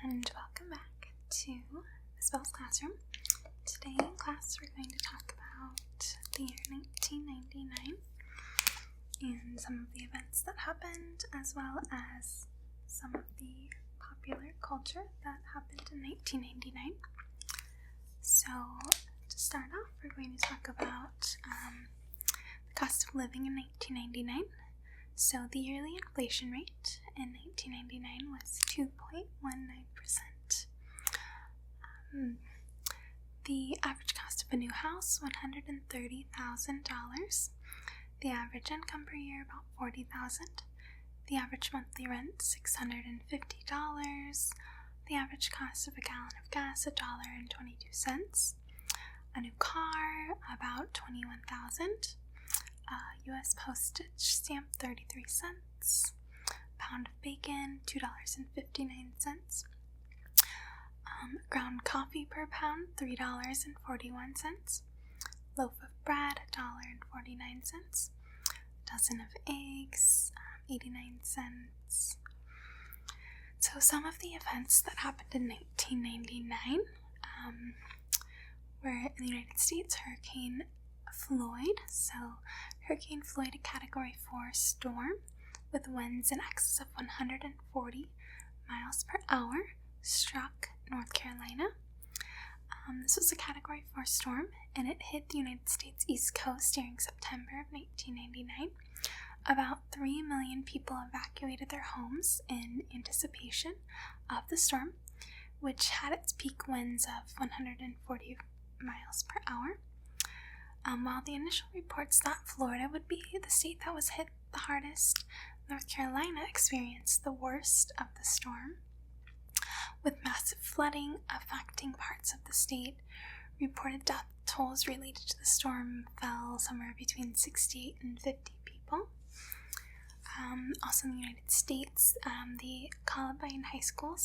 and welcome back to Isabel's classroom. Today in class we're going to talk about the year 1999 and some of the events that happened, as well as some of the popular culture that happened in 1999. So to start off, we're going to talk about the cost of living in 1999. So the yearly inflation rate in 1999 was 2.19%. The average cost of a new house, $130,000. The average income per year, about $40,000. The average monthly rent, $650. The average cost of a gallon of gas, $1.22. A new car, about $21,000. U.S. postage stamp, 33 cents. Pound of bacon, $2.59. Ground coffee per pound, $3.41. Loaf of bread, $1.49. Dozen of eggs, 89 cents. So some of the events that happened in 1999 were in the United States, Hurricane Floyd. So Hurricane Floyd, a Category 4 storm with winds in excess of 140 miles per hour, struck North Carolina. This was a Category 4 storm, and it hit the United States East Coast during September of 1999. About 3 million people evacuated their homes in anticipation of the storm, which had its peak winds of 140 miles per hour. While the initial reports thought Florida would be the state that was hit the hardest, North Carolina experienced the worst of the storm, with massive flooding affecting parts of the state. Reported death tolls related to the storm fell somewhere between 68 and 50 people. Also in the United States, the Columbine High School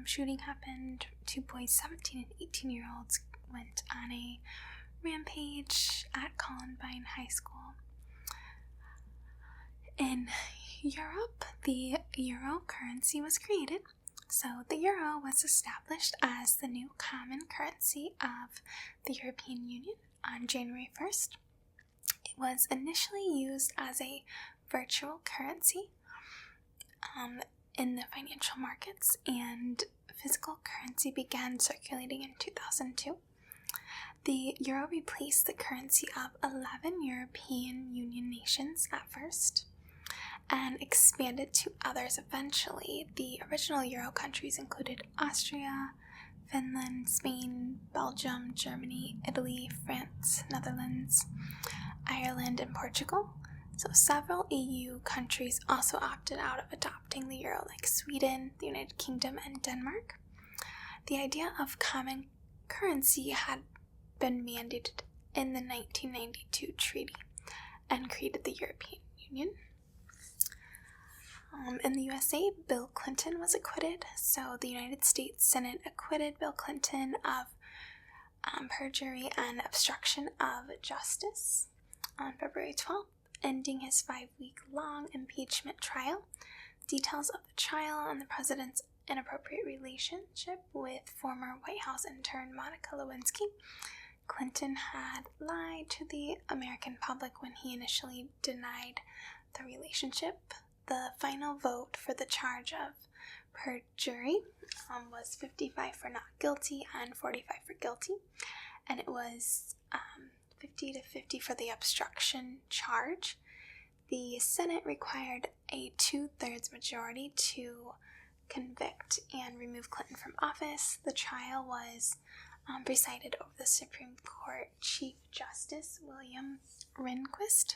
shooting happened. 2 boys, 17 and 18-year-olds, went on a rampage at Columbine High School. In Europe, the euro currency was created. So the euro was established as the new common currency of the European Union on January 1st. It was initially used as a virtual currency in the financial markets, and physical currency began circulating in 2002. The euro replaced the currency of 11 European Union nations at first, and expanded to others eventually. The original euro countries included Austria, Finland, Spain, Belgium, Germany, Italy, France, Netherlands, Ireland, and Portugal. So several EU countries also opted out of adopting the euro, like Sweden, the United Kingdom, and Denmark. The idea of common currency had been mandated in the 1992 treaty and created the European Union. In the USA, Bill Clinton was acquitted. So the United States Senate acquitted Bill Clinton of perjury and obstruction of justice on February 12th, ending his 5-week-long impeachment trial. Details of the trial and the president's inappropriate relationship with former White House intern Monica Lewinsky. Clinton had lied to the American public when he initially denied the relationship. The final vote for the charge of perjury was 55 for not guilty and 45 for guilty, and it was 50 to 50 for the obstruction charge. The Senate required a 2/3 majority to convict and remove Clinton from office. The trial was presided over the Supreme Court Chief Justice William Rehnquist.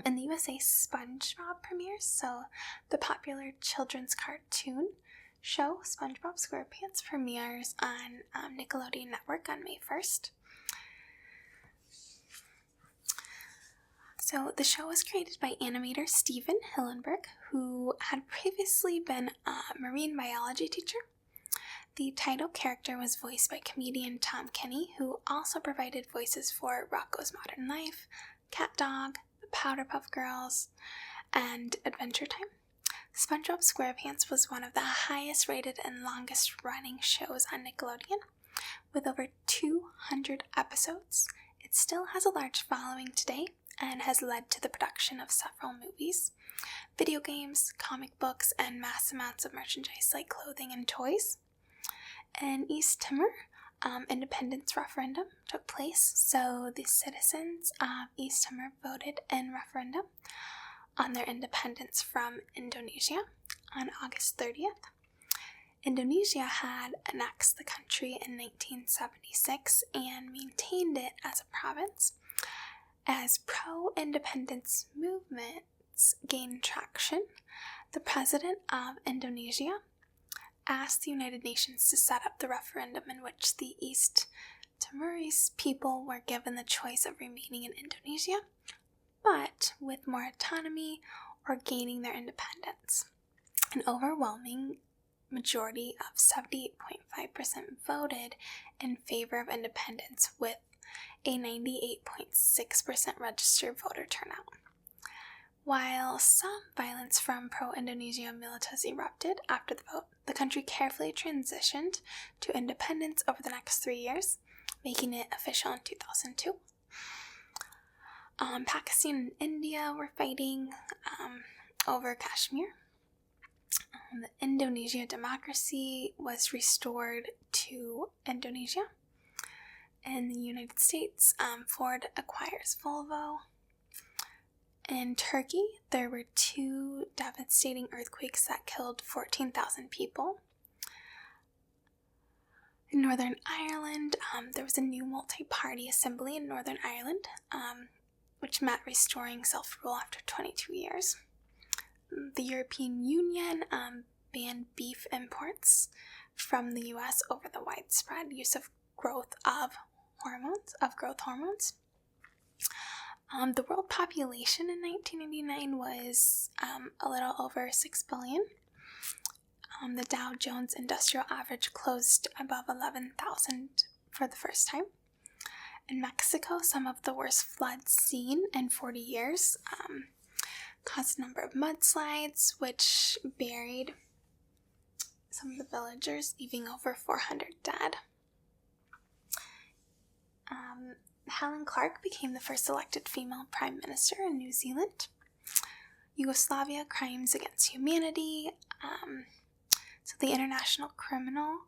In the USA, SpongeBob premieres. So the popular children's cartoon show SpongeBob SquarePants premieres on Nickelodeon Network on May 1st. So the show was created by animator Steven Hillenburg, who had previously been a marine biology teacher. The title character was voiced by comedian Tom Kenny, who also provided voices for Rocko's Modern Life, Cat Dog, the Powderpuff Girls, and Adventure Time. SpongeBob SquarePants was one of the highest rated and longest running shows on Nickelodeon. With over 200 episodes, it still has a large following today and has led to the production of several movies, video games, comic books, and mass amounts of merchandise like clothing and toys. In East Timor, independence referendum took place, so the citizens of East Timor voted in referendum on their independence from Indonesia on August 30th. Indonesia had annexed the country in 1976 and maintained it as a province. As pro-independence movements gained traction, the president of Indonesia asked the United Nations to set up the referendum in which the East Timorese people were given the choice of remaining in Indonesia, but with more autonomy or gaining their independence. An overwhelming majority of 78.5% voted in favor of independence, with a 98.6% registered voter turnout. While some violence from pro-Indonesia militias erupted after the vote, the country carefully transitioned to independence over the next 3 years, making it official in 2002. Pakistan and India were fighting over Kashmir. The Indonesia democracy was restored to Indonesia. In the United States, Ford acquires Volvo. In Turkey, there were 2 devastating earthquakes that killed 14,000 people. In Northern Ireland, there was a new multi-party assembly in Northern Ireland, which met restoring self-rule after 22 years. The European Union banned beef imports from the U.S. over the widespread use of growth hormones. The world population in 1989 was a little over 6 billion. The Dow Jones Industrial Average closed above 11,000 for the first time. In Mexico, some of the worst floods seen in 40 years caused a number of mudslides, which buried some of the villagers, leaving over 400 dead. Helen Clark became the first elected female prime minister in New Zealand. Yugoslavia, crimes against humanity. So the International Criminal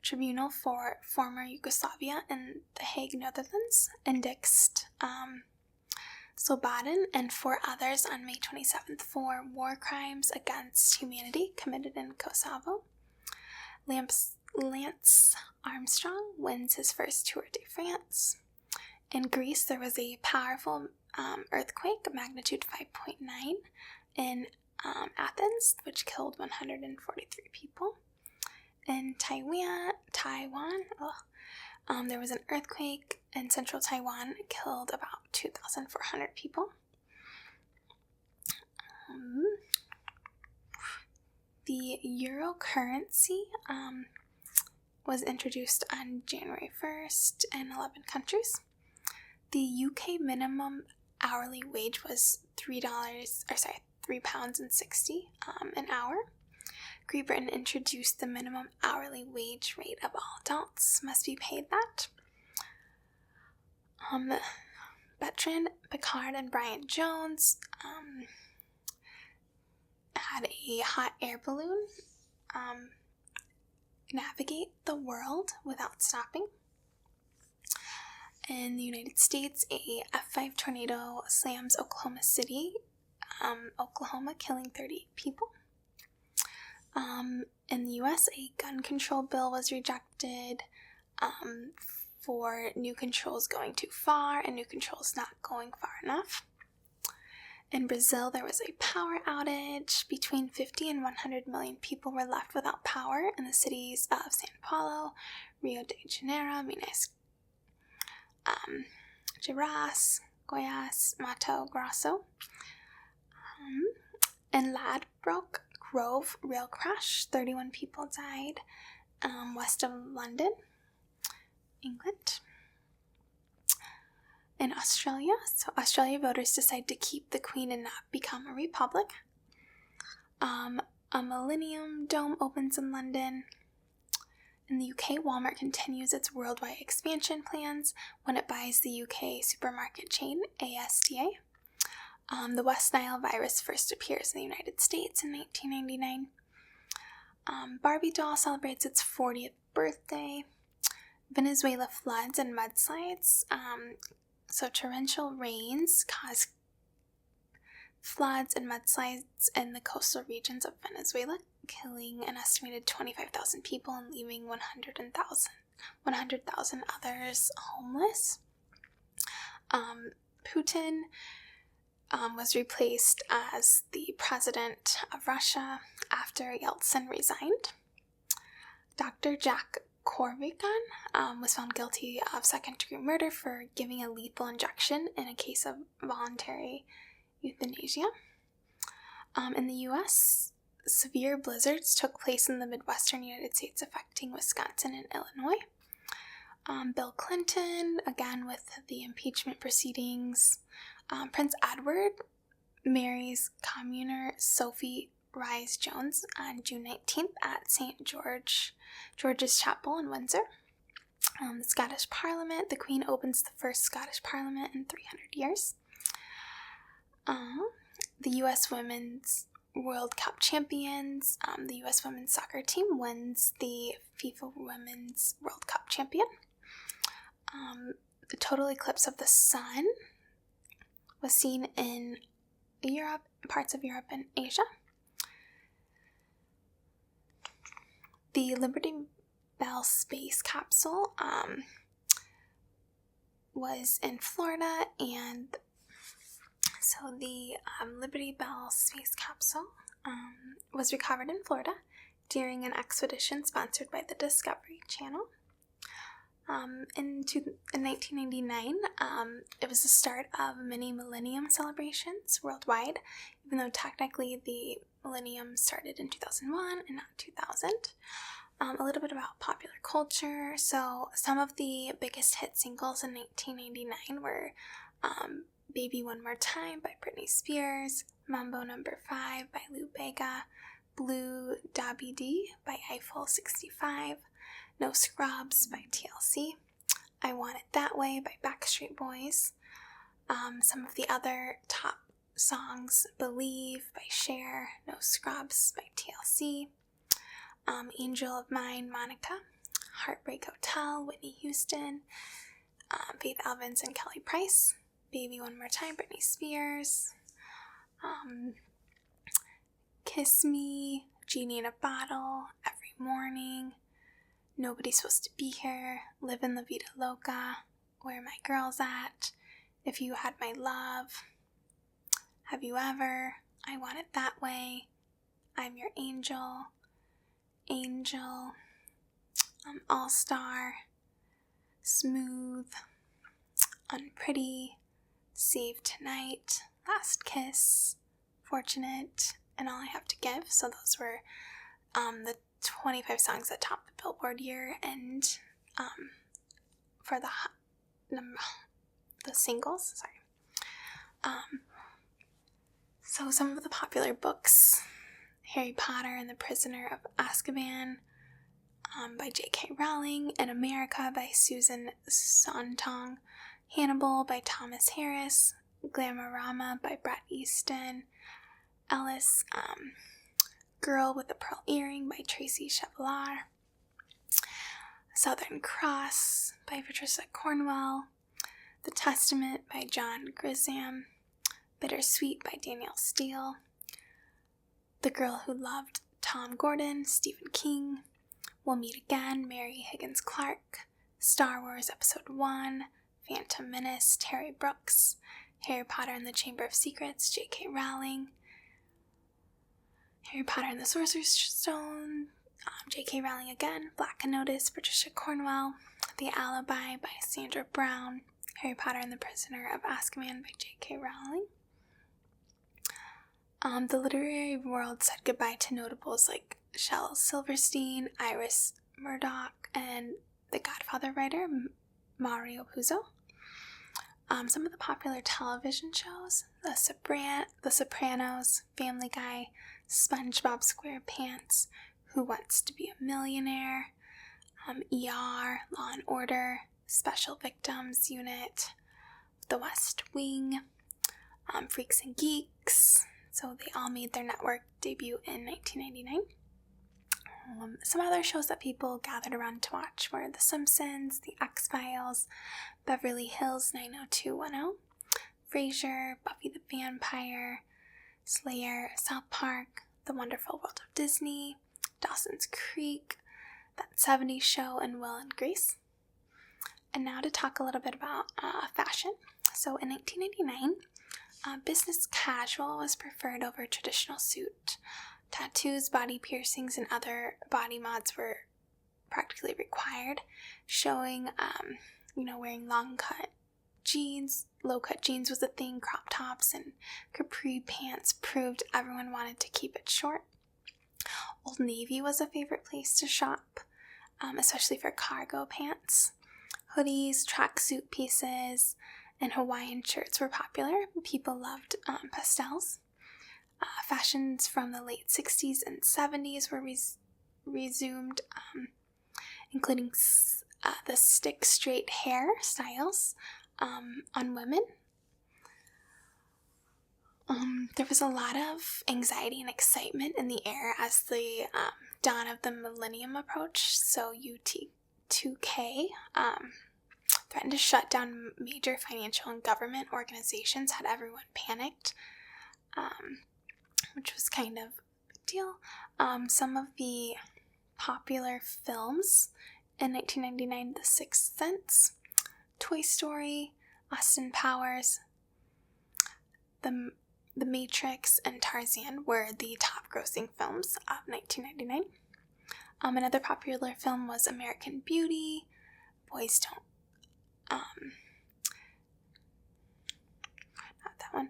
Tribunal for former Yugoslavia in The Hague, Netherlands, indexed Slobodan and 4 others on May 27th for war crimes against humanity committed in Kosovo. Lance Armstrong wins his first Tour de France. In Greece, there was a powerful earthquake, magnitude 5.9, in Athens, which killed 143 people. In Taiwan, there was an earthquake in central Taiwan. It killed about 2,400 people. The euro currency was introduced on January 1st in 11 countries. The UK minimum hourly wage was £3.60 an hour. Great Britain introduced the minimum hourly wage rate of all adults must be paid that. Bertrand Piccard and Brian Jones had a hot air balloon navigate the world without stopping. In the United States, a F5 tornado slams Oklahoma City, Oklahoma, killing 38 people. In the US, a gun control bill was rejected for new controls going too far and new controls not going far enough. In Brazil, there was a power outage. Between 50 and 100 million people were left without power in the cities of São Paulo, Rio de Janeiro, Minas Gerais, Goiás, Mato Grosso. In Ladbroke Grove rail crash, 31 people died west of London, England. In Australia, Australia voters decide to keep the Queen and not become a republic. A Millennium Dome opens in London. In the UK, Walmart continues its worldwide expansion plans when it buys the UK supermarket chain ASDA. The West Nile virus first appears in the United States in 1999. Barbie doll celebrates its 40th birthday. Venezuela floods and mudslides. So torrential rains cause floods and mudslides in the coastal regions of Venezuela, killing an estimated 25,000 people and leaving 100,000 others homeless. Putin was replaced as the president of Russia after Yeltsin resigned. Dr. Jack Corrigan was found guilty of second-degree murder for giving a lethal injection in a case of voluntary euthanasia. In the U.S., severe blizzards took place in the Midwestern United States, affecting Wisconsin and Illinois. Bill Clinton, again with the impeachment proceedings. Prince Edward marries communer Sophie Rhys-Jones on June 19th at St. George's Chapel in Windsor. The Scottish Parliament, the Queen opens the first Scottish Parliament in 300 years. The U.S. Women's World Cup champions, the U.S. women's soccer team wins the FIFA Women's World Cup champion. The total eclipse of the sun was seen in Europe, parts of Europe and Asia. The Liberty Bell space capsule was in Florida, and so the Liberty Bell space capsule was recovered in Florida during an expedition sponsored by the Discovery Channel. In 1999, it was the start of many millennium celebrations worldwide, even though technically the millennium started in 2001 and not 2000. A little bit about popular culture. So some of the biggest hit singles in 1999 were Baby One More Time by Britney Spears, Mambo No. 5 by Lou Bega, Blue Dabby D by Eiffel 65, No Scrubs by TLC, I Want It That Way by Backstreet Boys. Some of the other top songs: Believe by Cher, No Scrubs by TLC, Angel of Mine, Monica, Heartbreak Hotel, Whitney Houston, Faith Evans and Kelly Price, Baby One More Time, Britney Spears, Kiss Me, Genie in a Bottle, Every Morning, Nobody's Supposed to Be Here, Livin' La Vida Loca, Where My Girls At, If You Had My Love, Have You Ever, I Want It That Way, I'm Your Angel, All Star, Smooth, Unpretty, Save Tonight, Last Kiss, Fortunate, and All I Have to Give. So those were the 25 songs that topped the Billboard year, and for the singles, so some of the popular books: Harry Potter and the Prisoner of Azkaban by J.K. Rowling, In America by Susan Sontag, Hannibal by Thomas Harris, Glamorama by Bret Easton Ellis, Girl with the Pearl Earring by Tracy Chevalier, Southern Cross by Patricia Cornwell, The Testament by John Grisham, Bittersweet by Danielle Steele, The Girl Who Loved Tom Gordon, Stephen King, We'll Meet Again, Mary Higgins Clark, Star Wars Episode 1, Phantom Menace, Terry Brooks, Harry Potter and the Chamber of Secrets, J.K. Rowling, Harry Potter and the Sorcerer's Stone, J.K. Rowling again, Black Notice, Patricia Cornwell, The Alibi by Sandra Brown, Harry Potter and the Prisoner of Azkaban by J.K. Rowling. The literary world said goodbye to notables like Shel Silverstein, Iris Murdoch, and the Godfather writer Mario Puzo. Some of the popular television shows: The Sopranos, Family Guy, SpongeBob SquarePants, Who Wants to Be a Millionaire, ER, Law and Order, Special Victims Unit, The West Wing, Freaks and Geeks. So they all made their network debut in 1999. Some other shows that people gathered around to watch were The Simpsons, The X-Files, Beverly Hills 90210, Frasier, Buffy the Vampire Slayer, South Park, The Wonderful World of Disney, Dawson's Creek, That 70s Show, and Will and Grace. And now to talk a little bit about fashion. So in 1999, business casual was preferred over traditional suit. Tattoos, body piercings, and other body mods were practically required, showing, wearing long-cut jeans. Low-cut jeans was a thing. Crop tops and capri pants proved everyone wanted to keep it short. Old Navy was a favorite place to shop, especially for cargo pants. Hoodies, tracksuit pieces, and Hawaiian shirts were popular. People loved pastels. Fashions from the late 60s and 70s were resumed, including the stick straight hair styles on women. There was a lot of anxiety and excitement in the air as the dawn of the millennium approached. So UT2K threatened to shut down major financial and government organizations, had everyone panicked, which was kind of a big deal. Some of the popular films in 1999, The Sixth Sense, Toy Story, Austin Powers, The Matrix, and Tarzan were the top grossing films of 1999. Another popular film was American Beauty, Boys Don't, not that one.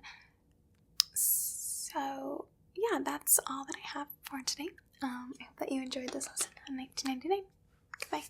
So, yeah, that's all that I have for today. I hope that you enjoyed this lesson on 1999. Goodbye.